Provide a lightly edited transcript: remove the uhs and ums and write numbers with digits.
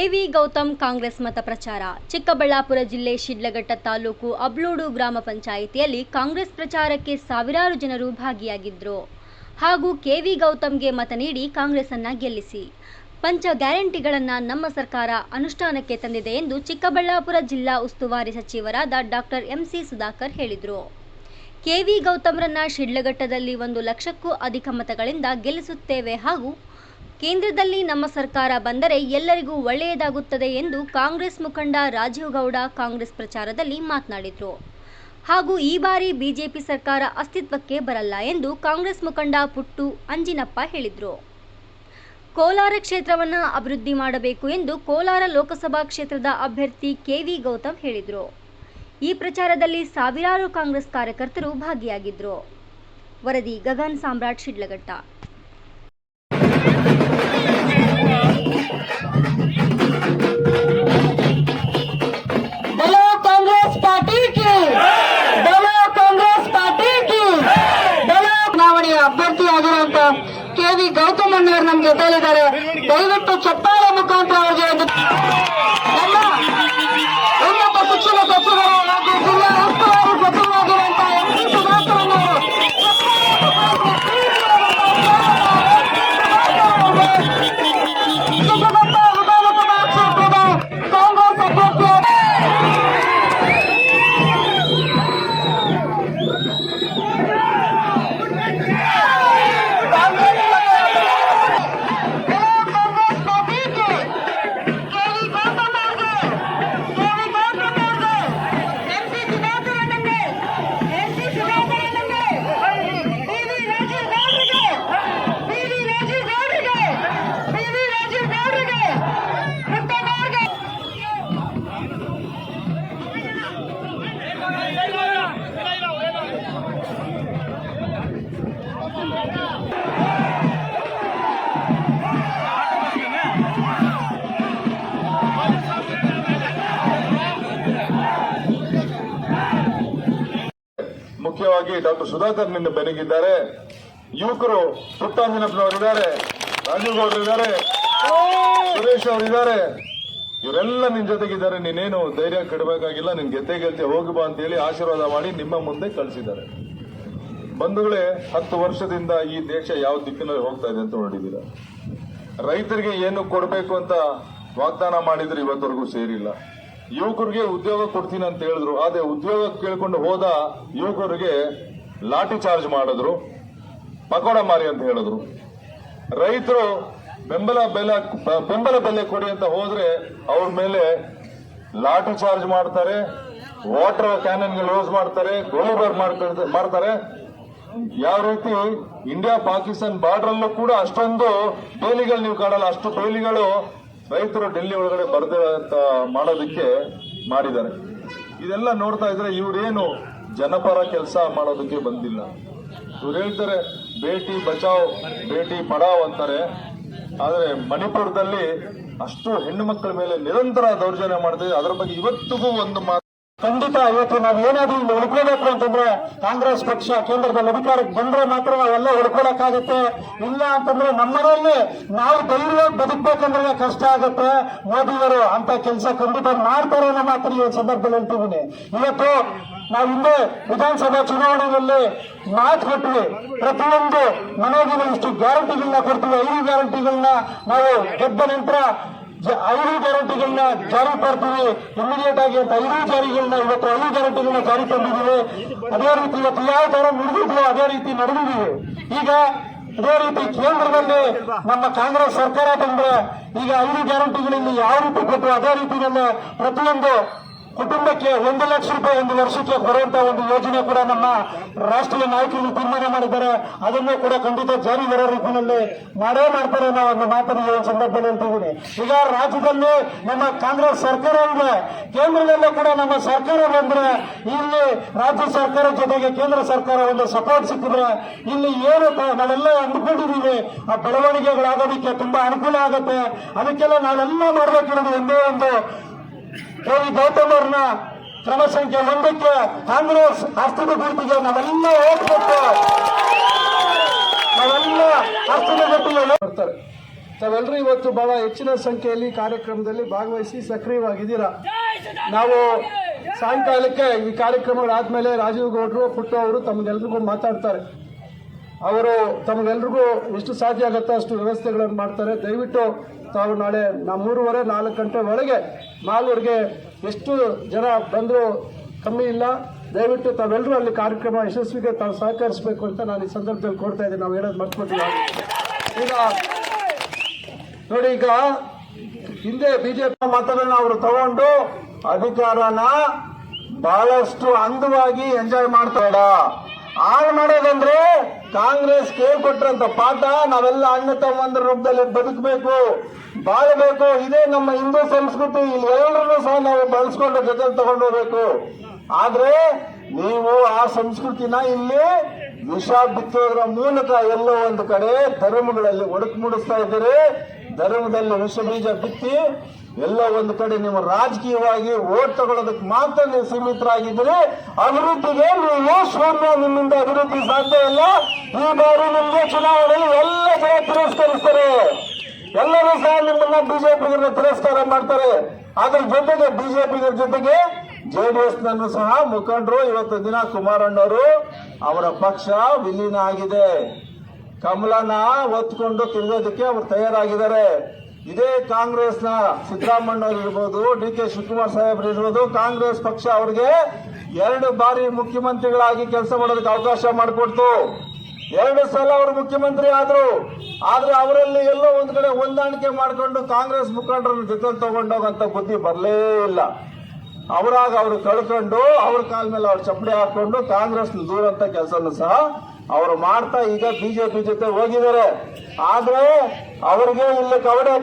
KV Gautam Congress ಮತ ಪ್ರಚಾರ. ಚಿಕ್ಕಬಳ್ಳಾಪುರ ಜಿಲ್ಲೆ ಶಿಡ್ಲಘಟ್ಟ ತಾಲೂಕು ಅಬ್ಲೂಡು ಗ್ರಾಮ ಪಂಚಾಯಿತಿಯಲ್ಲಿ ಕಾಂಗ್ರೆಸ್ ಪ್ರಚಾರಕ್ಕೆ ಸಾವಿರಾರು ಜನರು ಭಾಗಿಯಾಗಿದ್ದರು. ಹಾಗೂ ಕೆವಿ ಗೌತಮ್ಗೆ ಮತ ನೀಡಿ ಕಾಂಗ್ರೆಸ್ಸನ್ನ ಗೆಲ್ಲಿಸಿ. ಪಂಚ ಗ್ಯಾರಂಟಿಗಳನ್ನು ನಮ್ಮ ಸರ್ಕಾರ ಅನುಷ್ಠಾನಕ್ಕೆ ತಂದಿದೆ ಎಂದು ಚಿಕ್ಕಬಳ್ಳಾಪುರ ಜಿಲ್ಲಾ ಉಸ್ತುವಾರಿ ಸಚಿವರಾದ ಡಾಕ್ಟರ್ ಎಂಸಿ ಸುಧಾಕರ್ ಹೇಳಿದರು. ಕೆವಿ ಗೌತಮ್ರನ್ನ ಶಿಡ್ಲಘಟ್ಟದಲ್ಲಿ 1 ಲಕ್ಷಕ್ಕೂ ಅಧಿಕ ಮತಗಳಿಂದ ಗೆಲ್ಲಿಸುತ್ತೇವೆ ಹಾಗೂ ಕೇಂದ್ರದಲ್ಲಿ ನಮ್ಮ ಸರ್ಕಾರ ಬಂದರೆ ಎಲ್ಲರಿಗೂ ಒಳ್ಳೆಯದಾಗುತ್ತದೆ ಎಂದು ಕಾಂಗ್ರೆಸ್ ಮುಖಂಡ ರಾಜೀವ್ ಗೌಡ ಕಾಂಗ್ರೆಸ್ ಪ್ರಚಾರದಲ್ಲಿ ಮಾತನಾಡಿದರು. ಹಾಗೂ ಈ ಬಾರಿ ಬಿಜೆಪಿ ಸರ್ಕಾರ ಅಸ್ತಿತ್ವಕ್ಕೆ ಬರಲ್ಲ ಎಂದು ಕಾಂಗ್ರೆಸ್ ಮುಖಂಡ ಪುಟ್ಟು ಅಂಜಿನಪ್ಪ ಹೇಳಿದರು. ಕೋಲಾರ ಕ್ಷೇತ್ರವನ್ನು ಅಭಿವೃದ್ಧಿ ಮಾಡಬೇಕು ಎಂದು ಕೋಲಾರ ಲೋಕಸಭಾ ಕ್ಷೇತ್ರದ ಅಭ್ಯರ್ಥಿ ಕೆವಿ ಗೌತಮ್ ಹೇಳಿದರು. ಈ ಪ್ರಚಾರದಲ್ಲಿ ಸಾವಿರಾರು ಕಾಂಗ್ರೆಸ್ ಕಾರ್ಯಕರ್ತರು ಭಾಗಿಯಾಗಿದ್ದರು. ವರದಿ ಗಗನ್ ಸಾಮ್ರಾಟ್, ಶಿಡ್ಲಘಟ್ಟ. ಅಭ್ಯರ್ಥಿಯಾಗಿರುವಂತ ಕೆವಿ ಗೌತಮ್ ಅವರು ನಮ್ಮ ಜೊತೆಲಿದ್ದಾರೆ. ದಯವಿಟ್ಟು ಚಪ್ಪಾಳೆ ಮುಖಾಂತರ ಅವರಿಗೆ ನಮ್ಮ ಉನ್ನತ ಶಿಕ್ಷಣ ಸಚಿವರು ಹಾಗೂ ಜಿಲ್ಲಾ ಉಸ್ತುವಾರಿ ಸಚಿವರಾಗಿರುವಂತ ಎಂಸಿ ಸುಧಾಕರ್ ಅವರು ಚಿಕ್ಕಬಳ್ಳಾಪುರ ವಿಧಾನಸಭಾ ಕ್ಷೇತ್ರದ ಕಾಂಗ್ರೆಸ್ ಅಭ್ಯರ್ಥಿ ಮುಖ್ಯವಾಗಿ ಡಾಕ್ಟರ್ ಸುಧಾಕರ್ ನಿಂದ ಬೆನಗಿದ್ದಾರೆ. ಯುವಕರು ಪುಟ್ಟಂಜನಪ್ಪನವರಿದ್ದಾರೆ, ರಾಜೀವ್ ಗೌಡರಿದ್ದಾರೆ, ಸುರೇಶ್ ಅವರಿದ್ದಾರೆ. ಇವರೆಲ್ಲ ನಿನ್ ಜೊತೆಗಿದ್ದಾರೆ. ನೀನೇನು ಧೈರ್ಯ ಕೆಡಬೇಕಾಗಿಲ್ಲ, ನಿನ್ ಗೆದ್ದೆ ಹೋಗಿ ಬಾ ಅಂತ ಹೇಳಿ ಆಶೀರ್ವಾದ ಮಾಡಿ ನಿಮ್ಮ ಮುಂದೆ ಕಳಿಸಿದ್ದಾರೆ. ಬಂಧುಗಳೇ, 10 ವರ್ಷದಿಂದ ಈ ದೇಶ ಯಾವ ದಿಕ್ಕಿನಲ್ಲಿ ಹೋಗ್ತಾ ಇದೆ ಅಂತ ನೋಡಿದ್ದೀರಾ. ರೈತರಿಗೆ ಏನು ಕೊಡಬೇಕು ಅಂತ ವಾಗ್ದಾನ ಮಾಡಿದ್ರು, ಇವತ್ತವರೆಗೂ ಸೇರಿಲ್ಲ. ಯುವಕರಿಗೆ ಉದ್ಯೋಗ ಕೊಡ್ತೀನಿ ಅಂತ ಹೇಳಿದ್ರು, ಆದ್ರೆ ಉದ್ಯೋಗ ಕೇಳ್ಕೊಂಡು ಹೋದ ಯುವಕರಿಗೆ ಲಾಠಿ ಚಾರ್ಜ್ ಮಾಡಿದ್ರು, ಪಕೋಡ ಮಾರಿ ಅಂತ ಹೇಳಿದ್ರು. ರೈತರು ಬೆಂಬಲ ಬೆಲೆ ಕೊಡಿ ಅಂತ ಹೋದ್ರೆ ಅವ್ರ ಮೇಲೆ ಲಾಠಿ ಚಾರ್ಜ್ ಮಾಡ್ತಾರೆ, ವಾಟರ್ ಕ್ಯಾನನ್ಗೆ ಲೋಸ್ ಮಾಡ್ತಾರೆ, ಗೋಲಿಬಾರ್ ಮಾಡ್ತಾರೆ. ಯಾವ ರೀತಿ ಇಂಡಿಯಾ ಪಾಕಿಸ್ತಾನ್ ಬಾರ್ಡರ್ ಅಲ್ಲೂ ಕೂಡ ಅಷ್ಟೊಂದು ಬೇಲಿಗಳು ನೀವು ಕಾಣಲ್ಲ, ಅಷ್ಟು ಬೇಲಿಗಳು ರೈತರು ಡೆಲ್ಲಿ ಒಳಗಡೆ ಅಂತ ಮಾಡೋದಕ್ಕೆ ಮಾಡಿದ್ದಾರೆ. ಇದೆಲ್ಲ ನೋಡ್ತಾ ಇದ್ರೆ ಇವರೇನು ಜನಪರ ಕೆಲಸ ಮಾಡೋದಕ್ಕೆ ಬಂದಿಲ್ಲ. ಇವ್ರು ಹೇಳ್ತಾರೆ ಬೇಟಿ ಬಚಾವ್ ಬೇಟಿ ಪಡಾವ್ ಅಂತಾರೆ, ಆದ್ರೆ ಮಣಿಪುರದಲ್ಲಿ ಅಷ್ಟು ಹೆಣ್ಣು ಮಕ್ಕಳ ಮೇಲೆ ನಿರಂತರ ದೌರ್ಜನ್ಯ ಮಾಡ್ತಿದೆ. ಅದರ ಬಗ್ಗೆ ಇವತ್ತಿಗೂ ಒಂದು ಮಾತು ಖಂಡಿತ. ಇವತ್ತು ನಾವು ಏನಾದ್ರೂ ಇಲ್ಲಿ ಉಳ್ಕೋಬೇಕು ಅಂತಂದ್ರೆ ಕಾಂಗ್ರೆಸ್ ಪಕ್ಷ ಕೇಂದ್ರದಲ್ಲಿ ಅಧಿಕಾರಕ್ಕೆ ಬಂದ್ರೆ ಮಾತ್ರ ನಾವೆಲ್ಲ ಉಳ್ಕೊಳಕ್ಕಾಗತ್ತೆ. ಇಲ್ಲ ಅಂತಂದ್ರೆ ನಮ್ಮನೆಯಲ್ಲಿ ನಾವು ಧೈರ್ಯವಾಗಿ ಬದುಕಬೇಕಂದ್ರೆ ಕಷ್ಟ ಆಗುತ್ತೆ. ಮೋದಿಯವರು ಅಂತ ಕೆಲಸ ಖಂಡಿತ ಮಾಡ್ತಾರೆ ಅನ್ನೋ ಮಾತ್ರ ಈ ಸಂದರ್ಭದಲ್ಲಿ ಹೇಳ್ತಿದ್ದೀನಿ. ಇವತ್ತು ನಾವು ಹಿಂದೆ ವಿಧಾನಸಭಾ ಚುನಾವಣೆಯಲ್ಲಿ ಮಾತು ಕೊಟ್ಟಿವಿ, ಪ್ರತಿಯೊಂದು ಮನೆಗೆ ಇಷ್ಟು ಗ್ಯಾರಂಟಿಗಳನ್ನ ಕೊಡ್ತೀವಿ, 5 ಗ್ಯಾರಂಟಿಗಳನ್ನ ನಾವು ಗೆದ್ದ ನಂತರ 5 ಗ್ಯಾರಂಟಿಗಳನ್ನ ಜಾರಿ ಮಾಡ್ತೀವಿ ಇಮಿಡಿಯೇಟ್ ಆಗಿ ಅಂತ 5 ಜಾರಿಗಳನ್ನ ಇವತ್ತು 5 ಗ್ಯಾರಂಟಿಗಳನ್ನ ಜಾರಿ ತಂದಿದ್ದೀವಿ. ಅದೇ ರೀತಿ ಇವತ್ತು ಯಾವ ತರ ನಡೆದಿದ್ವು ಅದೇ ರೀತಿ ನಡೆದಿದ್ದೀವಿ. ಈಗ ಅದೇ ರೀತಿ ಕೇಂದ್ರದಲ್ಲಿ ನಮ್ಮ ಕಾಂಗ್ರೆಸ್ ಸರ್ಕಾರ ಬಂದ್ರೆ ಈಗ 5 ಗ್ಯಾರಂಟಿಗಳಲ್ಲಿ ಯಾವ ರೀತಿ ಕೊಟ್ಟು ಅದೇ ರೀತಿಯಲ್ಲಿ ಪ್ರತಿಯೊಂದು ಕುಟುಂಬಕ್ಕೆ 1 ಲಕ್ಷ ರೂಪಾಯಿ 1 ವರ್ಷಕ್ಕೆ ಕೊಡುವಂತ ಒಂದು ಯೋಜನೆ ಕೂಡ ನಮ್ಮ ರಾಷ್ಟ್ರೀಯ ನಾಯಕರು ತೀರ್ಮಾನ ಮಾಡಿದ್ದಾರೆ. ಅದನ್ನು ಕೂಡ ಖಂಡಿತ ಜಾರಿ ಬರೋ ರೀತಿಯಲ್ಲಿ ಮಾಡೇ ಮಾಡ್ತಾರೆ ಅನ್ನೋ ಒಂದು ಮಾತನ್ನು ಈ ಸಂದರ್ಭದಲ್ಲಿ ಹೇಳ್ತಿದ್ದೀನಿ. ಈಗ ರಾಜ್ಯದಲ್ಲಿ ನಮ್ಮ ಕಾಂಗ್ರೆಸ್ ಸರ್ಕಾರ ಇದೆ, ಕೇಂದ್ರದಲ್ಲೂ ಕೂಡ ನಮ್ಮ ಸರ್ಕಾರ ಬಂದ್ರೆ ಇಲ್ಲಿ ರಾಜ್ಯ ಸರ್ಕಾರದ ಜೊತೆಗೆ ಕೇಂದ್ರ ಸರ್ಕಾರ ಒಂದು ಸಪೋರ್ಟ್ ಸಿಕ್ಕಿದ್ರೆ ಇಲ್ಲಿ ಏನು ನಾವೆಲ್ಲ ಅಂದ್ಕೊಂಡಿದ್ದೀವಿ ಆ ಬೆಳವಣಿಗೆಗಳಾಗೋದಕ್ಕೆ ತುಂಬಾ ಅನುಕೂಲ ಆಗುತ್ತೆ. ಅದಕ್ಕೆಲ್ಲ ನಾವೆಲ್ಲ ಮಾಡ್ಬೇಕಿರೋದು ಒಂದೇ ಒಂದು ಕೆವಿ ಗೌತಮ್ ಅವ್ರನ್ನ ಕ್ರಮ ಸಂಖ್ಯೆ 1ಕ್ಕೆ ಕಾಂಗ್ರೆಸ್ ಆರ್ಥಿಕ ಗುರುತಿಗೆ ನಾವೆಲ್ಲ ಹೋಗ್ಬೇಕು. ನಾವೆಲ್ಲ ಆರ್ಥಿಕ ಗುರುತಿಗೆ ಬರ್ತಾರೆ. ತಾವೆಲ್ಲರೂ ಇವತ್ತು ಬಹಳ ಹೆಚ್ಚಿನ ಸಂಖ್ಯೆಯಲ್ಲಿ ಕಾರ್ಯಕ್ರಮದಲ್ಲಿ ಭಾಗವಹಿಸಿ ಸಕ್ರಿಯವಾಗಿದ್ದೀರಾ. ನಾವು ಸಾಯಂಕಾಲಕ್ಕೆ ಈ ಕಾರ್ಯಕ್ರಮಗಳಾದ್ಮೇಲೆ ರಾಜೀವ್ ಗೌಡರು ಪುಟ್ಟ ಅವರು ತಮಗೆಲ್ರಿಗೂ ಮಾತಾಡ್ತಾರೆ. ಅವರು ತಮಗೆಲ್ರಿಗೂ ಎಷ್ಟು ಸಾಧ್ಯ ಆಗುತ್ತೋ ಅಷ್ಟು ವ್ಯವಸ್ಥೆಗಳನ್ನು ಮಾಡ್ತಾರೆ. ದಯವಿಟ್ಟು ತಾವು ನಾಳೆ 3:30-4 ಗಂಟೆ ಒಳಗೆ ಮಾಲೂರಿಗೆ ಎಷ್ಟು ಜನ ಬಂದರೂ ಕಮ್ಮಿ ಇಲ್ಲ. ದಯವಿಟ್ಟು ತಾವೆಲ್ಲರೂ ಅಲ್ಲಿ ಕಾರ್ಯಕ್ರಮ ಯಶಸ್ವಿಗೆ ತಾವು ಸಹಕರಿಸಬೇಕು ಅಂತ ನಾನು ಈ ಸಂದರ್ಭದಲ್ಲಿ ಕೋರ್ತಾ ಇದ್ದೀನಿ. ನಾವು ಹೇಳೋದು ಮರ್ತ್ಕೊಟ್ಟಿಲ್ಲ. ಈಗ ನೋಡಿ, ಈಗ ಹಿಂದೆ ಬಿಜೆಪಿ ಮಾತನ್ನ ಅವರು ತಗೊಂಡು ಅಧಿಕಾರನ ಬಹಳಷ್ಟು ಅಂದವಾಗಿ ಎಂಜಾಯ್ ಮಾಡ್ತಾರ. ಹಾಳು ಮಾಡೋದಂದ್ರೆ ಕಾಂಗ್ರೆಸ್ ಕೇಳ್ಕೊಟ್ರಂತ ಪಾಠ ನಾವೆಲ್ಲ ಅಣ್ಣ ತಮ್ಮಂದ್ರ ರೂಪದಲ್ಲಿ ಬದುಕಬೇಕು, ಬಾಳಬೇಕು. ಇದೇ ನಮ್ಮ ಹಿಂದೂ ಸಂಸ್ಕೃತಿ. ಇಲ್ಲಿ ಎಲ್ಲರನ್ನೂ ಸಹ ನಾವು ಬಳಸ್ಕೊಂಡು ಜೊತೆ ತಗೊಂಡು ಹೋಗ್ಬೇಕು. ಆದ್ರೆ ನೀವು ಆ ಸಂಸ್ಕೃತಿನ ಇಲ್ಲಿ ವಿಷ ಬಿತ್ತೋದ್ರ ಮೂಲಕ ಎಲ್ಲೋ ಒಂದು ಕಡೆ ಧರ್ಮಗಳಲ್ಲಿ ಒಡಕು ಮೂಡಿಸ್ತಾ ಇದ್ದೀರಿ. ಧರ್ಮದಲ್ಲಿ ವಿಷ ಬೀಜ ಬಿತ್ತಿ ಎಲ್ಲೋ ಒಂದು ಕಡೆ ನೀವು ರಾಜಕೀಯವಾಗಿ ಓಟ್ ತಗೊಳ್ಳೋದಕ್ಕೆ ಮಾತ್ರ ನೀವು ಸೀಮಿತರಾಗಿದ್ದೀರಿ. ಅಭಿವೃದ್ಧಿಗೆ ನೀವು ಶೂನ್ಯ. ನಿಮ್ಮಿಂದ ಅಭಿವೃದ್ಧಿ ಸಾಧ್ಯ ಇಲ್ಲ. ಈ ಬಾರಿ ನಿಮಗೆ ಚುನಾವಣೆಯಲ್ಲಿ ಎಲ್ಲ ಜನ ತಿರಸ್ಕರಿಸ್ತಾರೆ. ಎಲ್ಲರೂ ಸಹ ನಿಮ್ಮನ್ನ ಬಿಜೆಪಿಗರನ್ನ ತಿರಸ್ಕಾರ ಮಾಡ್ತಾರೆ. ಅದ್ರ ಜೊತೆಗೆ ಬಿಜೆಪಿಗರ ಜೊತೆಗೆ ಜೆಡಿಎಸ್ ನನ್ನು ಸಹ ಮುಖಂಡರು ಇವತ್ತು ದಿನ ಕುಮಾರಣ್ಣವರು ಅವರ ಪಕ್ಷ ವಿಲೀನ ಆಗಿದೆ. ಕಮಲನ ಹೊತ್ಕೊಂಡು ತಿರುಗೋದಕ್ಕೆ ಅವರು ತಯಾರಾಗಿದ್ದಾರೆ. ಇದೇ ಕಾಂಗ್ರೆಸ್ನ ಸಿದ್ದರಾಮಣ್ಣವ್ರು ಇರ್ಬೋದು, ಡಿ.ಕೆ. ಶಿವಕುಮಾರ್ ಸಾಹೇಬ್ರು ಇರ್ಬೋದು, ಕಾಂಗ್ರೆಸ್ ಪಕ್ಷ ಅವ್ರಿಗೆ 2 ಬಾರಿ ಮುಖ್ಯಮಂತ್ರಿಗಳಾಗಿ ಕೆಲಸ ಮಾಡೋದಕ್ಕೆ ಅವಕಾಶ ಮಾಡಿಕೊಡ್ತು. 2 ಸಲ ಅವರು ಮುಖ್ಯಮಂತ್ರಿ ಆದ್ರು. ಆದ್ರೆ ಅವರಲ್ಲಿ ಎಲ್ಲೋ ಒಂದ್ ಕಡೆ ಹೊಂದಾಣಿಕೆ ಮಾಡಿಕೊಂಡು ಕಾಂಗ್ರೆಸ್ ಮುಖಂಡರನ್ನ ಜೊತೆ ತಗೊಂಡೋಗಂತ ಬುದ್ಧಿ ಬರಲೇ ಇಲ್ಲ. ಅವರಾಗ ಅವರು ಕಳ್ಕೊಂಡು ಅವ್ರ ಕಾಲ ಮೇಲೆ ಅವ್ರು ಚಪ್ಪಡಿ ಹಾಕೊಂಡು ಕಾಂಗ್ರೆಸ್ ದೂರಂತ ಕೆಲಸನೂ ಸಹ ಅವರು ಮಾಡ್ತಾ ಈಗ ಬಿಜೆಪಿ ಜೊತೆ ಹೋಗಿದ್ದಾರೆ. ಆದ್ರೆ ಅವರಿಗೆ ಇಲ್ಲಿ ಕವಡೆ